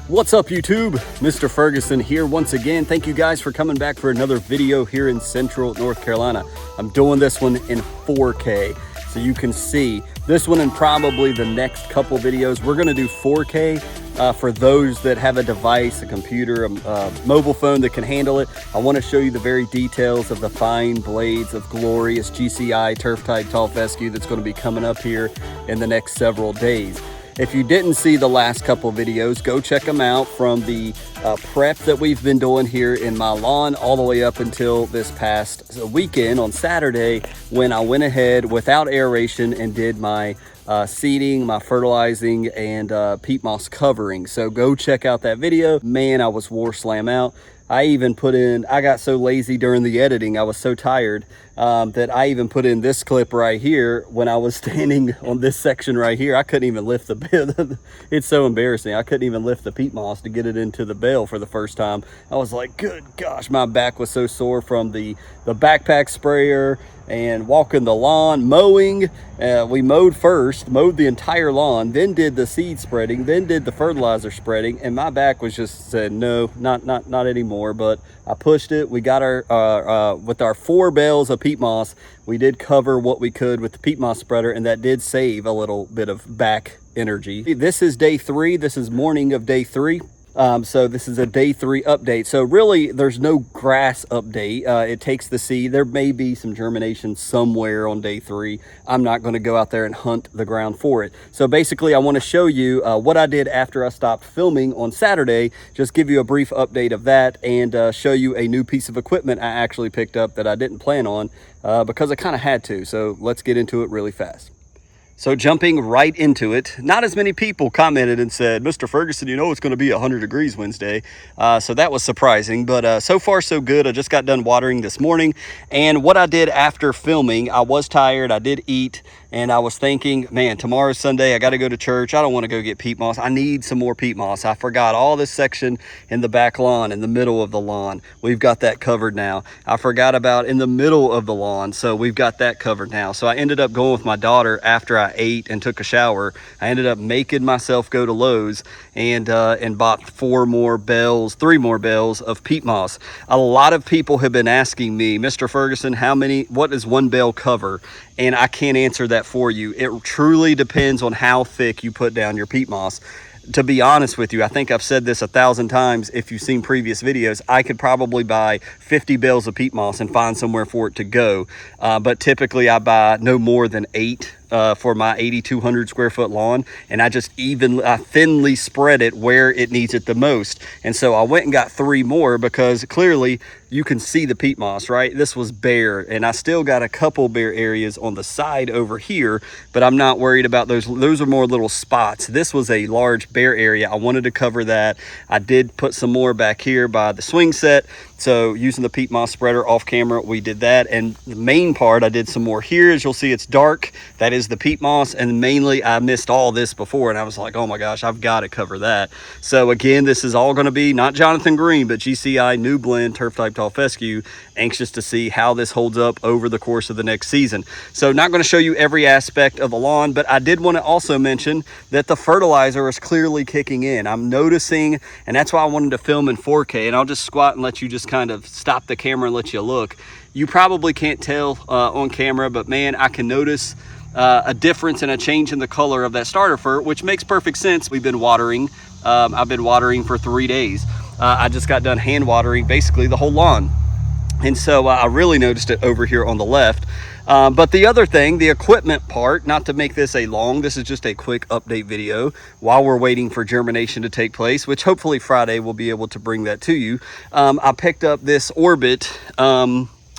What's up YouTube? Mr. Ferguson here once again. Thank you guys for coming back for another video here in Central North Carolina. I'm doing this one in 4K so you can see this one and probably the next couple videos. We're gonna do 4K for those that have a device, a computer, a mobile phone that can handle it. I wanna show you the very details of the fine blades of glorious GCI turf type tall fescue that's gonna be coming up here in the next several days. If you didn't see the last couple videos, go check them out from the prep that we've been doing here in my lawn all the way up until this past weekend on Saturday when I went ahead without aeration and did my seeding, my fertilizing, and peat moss covering. So go check out that video. Man, I was war slam out. I even put in, I got so lazy during the editing, I was so tired that I even put in this clip right here when I was standing on this section right here. I couldn't even lift the bale. It's so embarrassing. I couldn't even lift the peat moss to get it into the bale for the first time. I was like, good gosh, my back was so sore from the backpack sprayer and walking the lawn, mowing. We mowed first, mowed the entire lawn, then did the seed spreading, then did the fertilizer spreading, and my back was just said, no, not anymore. But I pushed it. We got our, with our 4 bales of peat moss, we did cover what we could with the peat moss spreader, and that did save a little bit of back energy. This is day 3. This is morning of day 3. So this is a day 3 update. So really there's no grass update. It takes the seed. There may be some germination somewhere on day 3. I'm not going to go out there and hunt the ground for it. So basically I want to show you what I did after I stopped filming on Saturday, just give you a brief update of that, and show you a new piece of equipment I actually picked up that I didn't plan on because I kind of had to. So let's get into it really fast. So jumping right into it, not as many people commented and said, Mr. Ferguson, you know it's going to be 100 degrees Wednesday. So that was surprising, but so far so good. I just got done watering this morning, and what I did after filming, I was tired, I did eat, and I was thinking, man, tomorrow's Sunday, I got to go to church. I don't want to go get peat moss. I need some more peat moss. I forgot all this section in the back lawn, in the middle of the lawn. We've got that covered now. I forgot about in the middle of the lawn, so we've got that covered now. So I ended up going with my daughter after I ate and took a shower. I ended up making myself go to Lowe's and bought 3 more bales of peat moss. A lot of people have been asking me, Mr. Ferguson, what does 1 bale cover? And I can't answer that for you. It truly depends on how thick you put down your peat moss. To be honest with you, I think I've said this 1,000 times. If you've seen previous videos, I could probably buy 50 bales of peat moss and find somewhere for it to go. But typically I buy no more than 8 for my 8,200 square foot lawn, and I thinly spread it where it needs it the most. And so I went and got 3 more because clearly you can see the peat moss, right? This was bare, and I still got a couple bare areas on the side over here, but I'm not worried about those. Those are more little spots. This was a large bare area. I wanted to cover that. I did put some more back here by the swing set. So using the peat moss spreader off camera, we did that. And the main part, I did some more here. As you'll see, it's dark. That is the peat moss. And mainly I missed all this before, and I was like, oh my gosh, I've got to cover that. So again, this is all going to be not Jonathan Green, but GCI new blend turf type tall fescue. Anxious to see how this holds up over the course of the next season. So not going to show you every aspect of the lawn, but I did want to also mention that the fertilizer is clearly kicking in. I'm noticing, and that's why I wanted to film in 4K, and I'll just squat and let you just kind of stop the camera and let you look. You probably can't tell on camera, but man, I can notice a difference and a change in the color of that starter fur, which makes perfect sense. We've been watering. I've been watering for 3 days. I just got done hand watering basically the whole lawn. And so I really noticed it over here on the left. But the other thing, the equipment part, not to make this this is just a quick update video while we're waiting for germination to take place, which hopefully Friday we'll be able to bring that to you. I picked up this Orbit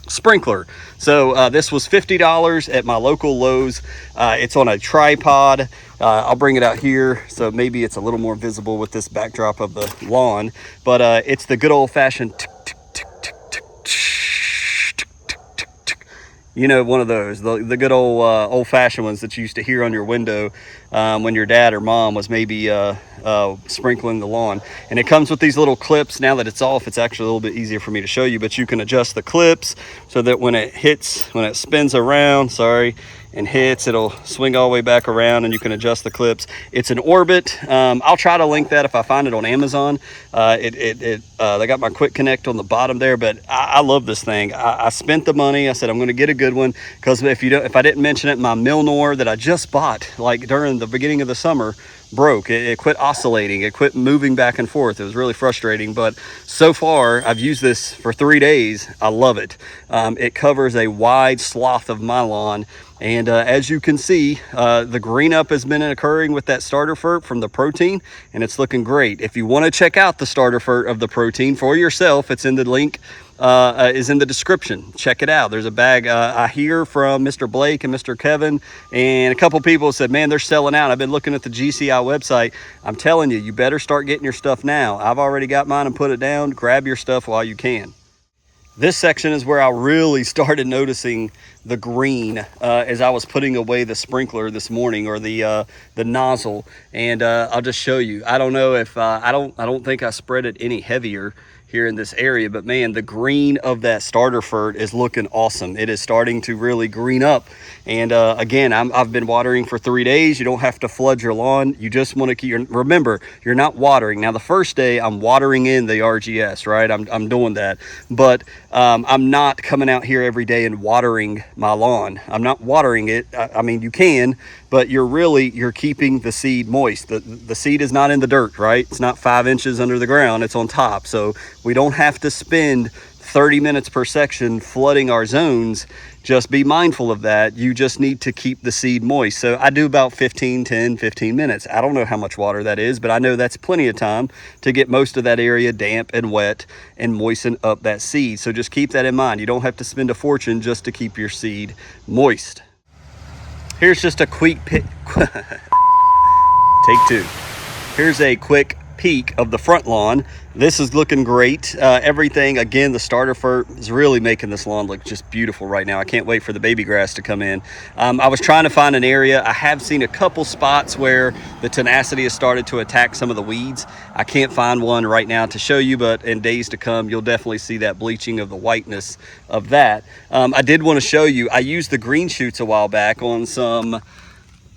sprinkler. So this was $50 at my local Lowe's. It's on a tripod. I'll bring it out here so maybe it's a little more visible with this backdrop of the lawn, but it's the good old-fashioned, you know, one of those, the good old-fashioned ones that you used to hear on your window when your dad or mom was maybe sprinkling the lawn. And it comes with these little clips. Now that it's off, it's actually a little bit easier for me to show you, but you can adjust the clips so that when it spins around, and hits, it'll swing all the way back around, and you can adjust the clips. It's an Orbit. I'll try to link that if I find it on Amazon. They got my quick connect on the bottom there, but I love this thing. I spent the money. I said I'm going to get a good one, because if I didn't mention it, my Milnor that I just bought like during the beginning of the summer broke. It quit oscillating. It quit moving back and forth. It was really frustrating, but so far I've used this for 3 days. I love it. It covers a wide swath of my lawn, and as you can see, the green up has been occurring with that starter fert from the protein, and it's looking great. If you want to check out the starter fert of the protein for yourself, it's in the link is in the description. Check it out. There's a bag. I hear from Mr. Blake and Mr. Kevin, and a couple people said, man, they're selling out. I've been looking at the GCI website. I'm telling you, you better start getting your stuff now. I've already got mine and put it down. Grab your stuff while you can. This section is where I really started noticing the green as I was putting away the sprinkler this morning, or the nozzle, and I'll just show you. I don't know if I don't think I spread it any heavier here in this area, but man, the green of that starter fert is looking awesome. It is starting to really green up, and again, I've been watering for 3 days. You don't have to flood your lawn. You just want to remember, you're not watering. Now the first day I'm watering in the RGS, right? I'm doing that, but I'm not coming out here every day and watering my lawn. I'm not watering it. I mean, you can, but you're keeping the seed moist. The seed is not in the dirt, right? It's not 5 inches under the ground. It's on top. So we don't have to spend 30 minutes per section flooding our zones. Just be mindful of that. You just need to keep the seed moist. So I do about 15 minutes. I don't know how much water that is, but I know that's plenty of time to get most of that area damp and wet and moisten up that seed. So just keep that in mind. You don't have to spend a fortune just to keep your seed moist. Here's just a quick take 2. Here's a quick peek of the front lawn. This is looking great. Everything, again, the starter fert is really making this lawn look just beautiful right now. I can't wait for the baby grass to come in. I was trying to find an area. I have seen a couple spots where the tenacity has started to attack some of the weeds. I can't find one right now to show you, but in days to come, you'll definitely see that bleaching of the whiteness of that. I did want to show you, I used the green shoots a while back on some,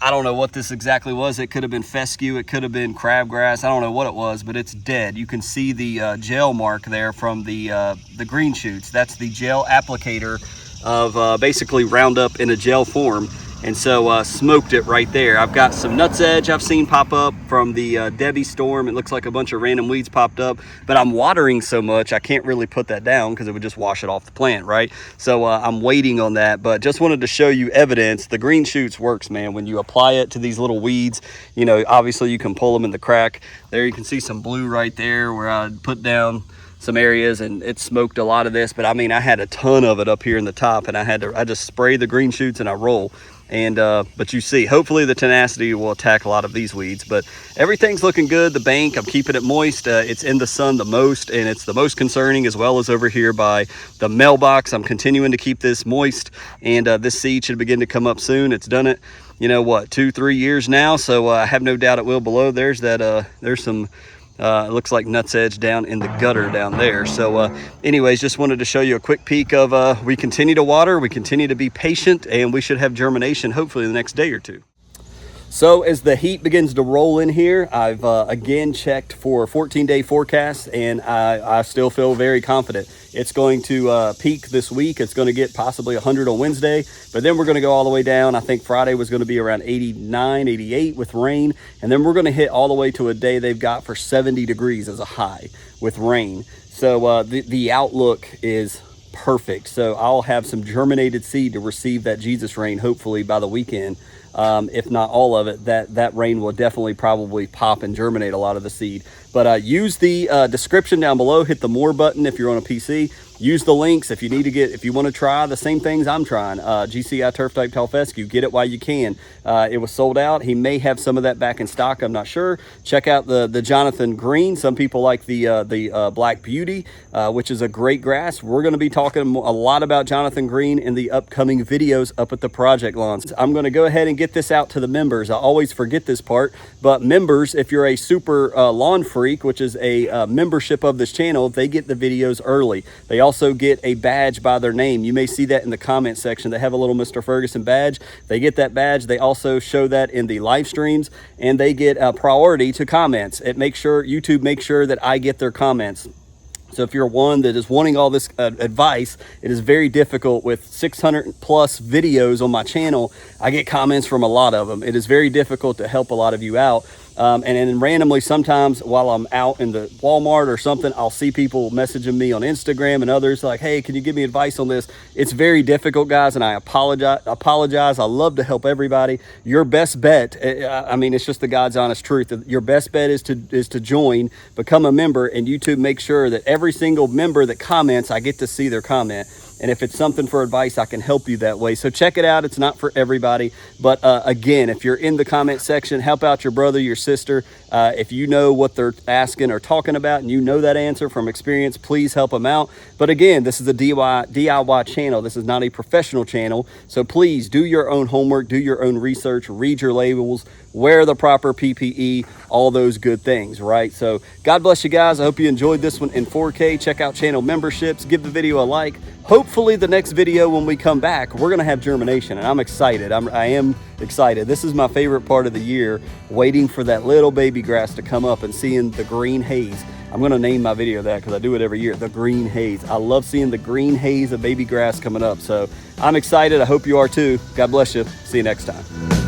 I don't know what this exactly was. It could have been fescue, it could have been crabgrass. I don't know what it was, but it's dead. You can see the gel mark there from the green shoots. That's the gel applicator of basically Roundup in a gel form. And so smoked it right there. I've got some nutsedge I've seen pop up from the Debbie storm. It looks like a bunch of random weeds popped up, but I'm watering so much I can't really put that down because it would just wash it off the plant, right? So I'm waiting on that, but just wanted to show you evidence. The green shoots works, man. When you apply it to these little weeds, you know, obviously you can pull them in the crack. There you can see some blue right there where I put down some areas and it smoked a lot of this, but I mean, I had a ton of it up here in the top, and I just spray the green shoots and I roll. And but you see, hopefully the tenacity will attack a lot of these weeds, but everything's looking good. The bank, I'm keeping it moist. It's in the sun the most, and it's the most concerning, as well as over here by the mailbox. I'm continuing to keep this moist, and this seed should begin to come up soon. It's done it, you know what, 2-3 years now, so I have no doubt it will. Below there's that there's some it looks like nutsedge down in the gutter down there. So anyways, just wanted to show you a quick peek of we continue to water, we continue to be patient, and we should have germination hopefully the next day or two. So as the heat begins to roll in here, I've again checked for 14-day forecasts, and I still feel very confident. It's going to peak this week. It's going to get possibly 100 on Wednesday, but then we're going to go all the way down. I think Friday was going to be around 89, 88 with rain, and then we're going to hit all the way to a day they've got for 70 degrees as a high with rain. So the outlook is perfect. So I'll have some germinated seed to receive that Jesus rain hopefully by the weekend. If not all of it, that rain will definitely probably pop and germinate a lot of the seed. But use the description down below. Hit the more button if you're on a PC. Use the links if you want to try the same things I'm trying. GCI turf type tall fescue, get it while you can. It was sold out. He may have some of that back in stock, I'm not sure. Check out the Jonathan Green. Some people like the Black Beauty, which is a great grass. We're going to be talking a lot about Jonathan Green in the upcoming videos up at the project lawns. I'm going to go ahead and get this out to the members. I always forget this part, but members, if you're a super lawn freak, which is a membership of this channel, they get the videos early. They also get a badge by their name. You may see that in the comment section. They have a little Mr. Ferguson badge. They get that badge. They also show that in the live streams, and they get a priority to comments. YouTube makes sure that I get their comments. So if you're one that is wanting all this advice, it is very difficult. With 600 plus videos on my channel, I get comments from a lot of them. It is very difficult to help a lot of you out. And then randomly, sometimes while I'm out in the Walmart or something, I'll see people messaging me on Instagram and others like, hey, can you give me advice on this? It's very difficult, guys, and I apologize. I love to help everybody. Your best bet, I mean, it's just the God's honest truth. Your best bet is to join, become a member, and YouTube makes sure that every single member that comments, I get to see their comment. And if it's something for advice, I can help you that way. So check it out. It's not for everybody. But again, if you're in the comment section, help out your brother, your sister. If you know what they're asking or talking about and you know that answer from experience, please help them out. But again, this is a DIY channel. This is not a professional channel. So please do your own homework, do your own research, read your labels, wear the proper PPE, all those good things, right? So God bless you guys. I hope you enjoyed this one in 4K. Check out channel memberships, give the video a like. Hopefully the next video when we come back, we're gonna have germination, and I'm excited. I am excited. This is my favorite part of the year, waiting for that little baby grass to come up and seeing the green haze. I'm gonna name my video that because I do it every year, the green haze. I love seeing the green haze of baby grass coming up. So I'm excited. I hope you are too. God bless you. See you next time.